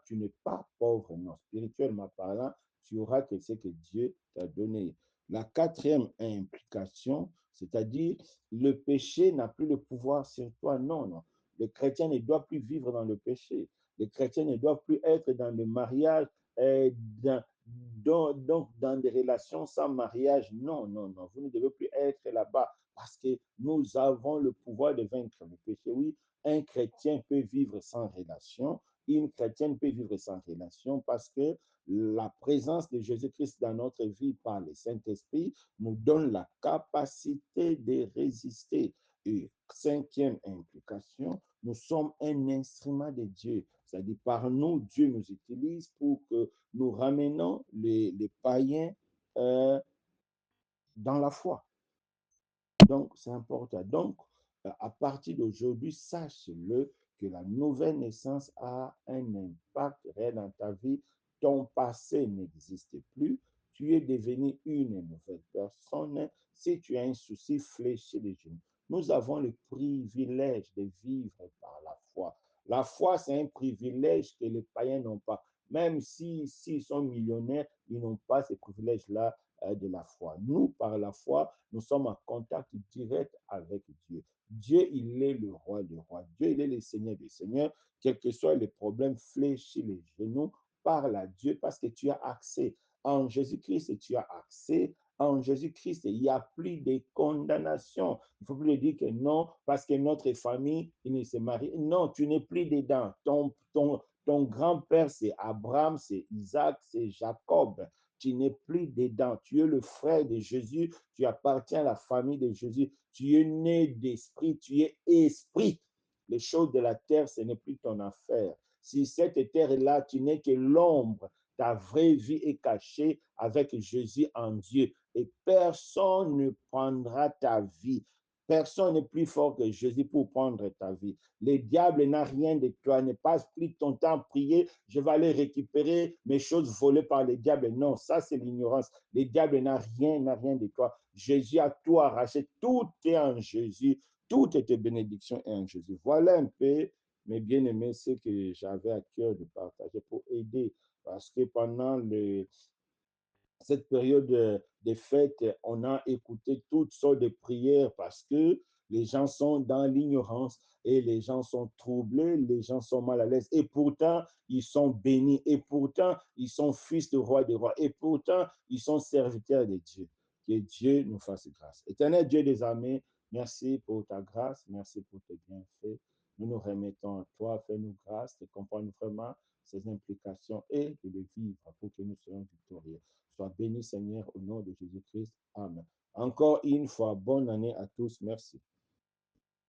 tu n'es pas pauvre. Non, spirituellement parlant, tu auras que ce que Dieu t'a donné. La quatrième implication, c'est-à-dire le péché n'a plus le pouvoir sur toi. Non, non. Le chrétien ne doit plus vivre dans le péché. Le chrétien ne doit plus être dans le mariage, donc dans des relations sans mariage. Non, non, non. Vous ne devez plus être là-bas parce que nous avons le pouvoir de vaincre le péché. Oui, un chrétien peut vivre sans relation, une chrétienne peut vivre sans relation parce que la présence de Jésus-Christ dans notre vie par le Saint-Esprit nous donne la capacité de résister. Et cinquième implication, nous sommes un instrument de Dieu. C'est-à-dire par nous, Dieu nous utilise pour que nous ramenons les païens dans la foi. Donc, c'est important. Donc, à partir d'aujourd'hui, sache-le que la nouvelle naissance a un impact réel dans ta vie. Ton passé n'existe plus. Tu es devenu une nouvelle personne. Si tu as un souci, fléchis les genoux. Nous avons le privilège de vivre par la foi. La foi, c'est un privilège que les païens n'ont pas. Même s'ils sont millionnaires, ils n'ont pas ce privilège-là de la foi. Nous, par la foi, nous sommes en contact direct avec Dieu. Dieu, il est le roi des rois. Dieu, il est le Seigneur des seigneurs. Quels que soient les problèmes, fléchis les genoux, parle à Dieu parce que tu as accès. En Jésus-Christ, tu as accès. En Jésus-Christ, il n'y a plus de condamnation. Il ne faut plus dire que non, parce que notre famille, il ne se marie. Non, tu n'es plus dedans. Ton grand-père, c'est Abraham, c'est Isaac, c'est Jacob. Tu n'es plus dedans. Tu es le frère de Jésus, tu appartiens à la famille de Jésus, tu es né d'esprit, tu es esprit. Les choses de la terre, ce n'est plus ton affaire. Si cette terre-là, tu n'es que l'ombre, ta vraie vie est cachée avec Jésus en Dieu. Et personne ne prendra ta vie. Personne n'est plus fort que Jésus pour prendre ta vie. Le diable n'a rien de toi. Ne passe plus ton temps à prier. Je vais aller récupérer mes choses volées par le diable. Non, ça, c'est l'ignorance. Le diable n'a rien de toi. Jésus a tout arraché. Tout est en Jésus. Toutes tes bénédictions est en Jésus. Voilà un peu, mes bien-aimés, ce que j'avais à cœur de partager pour aider. Parce que pendant cette période de fête, on a écouté toutes sortes de prières parce que les gens sont dans l'ignorance et les gens sont troublés, les gens sont mal à l'aise. Et pourtant, ils sont bénis. Et pourtant, ils sont fils de roi des rois. Et pourtant, ils sont serviteurs de Dieu. Que Dieu nous fasse grâce. Éternel Dieu des armées, merci pour ta grâce, merci pour tes bienfaits. Nous nous remettons à toi, fais-nous grâce de comprendre vraiment ces implications et de les vivre pour que nous soyons victorieux. Sois béni, Seigneur, au nom de Jésus-Christ. Amen. Encore une fois, bonne année à tous. Merci.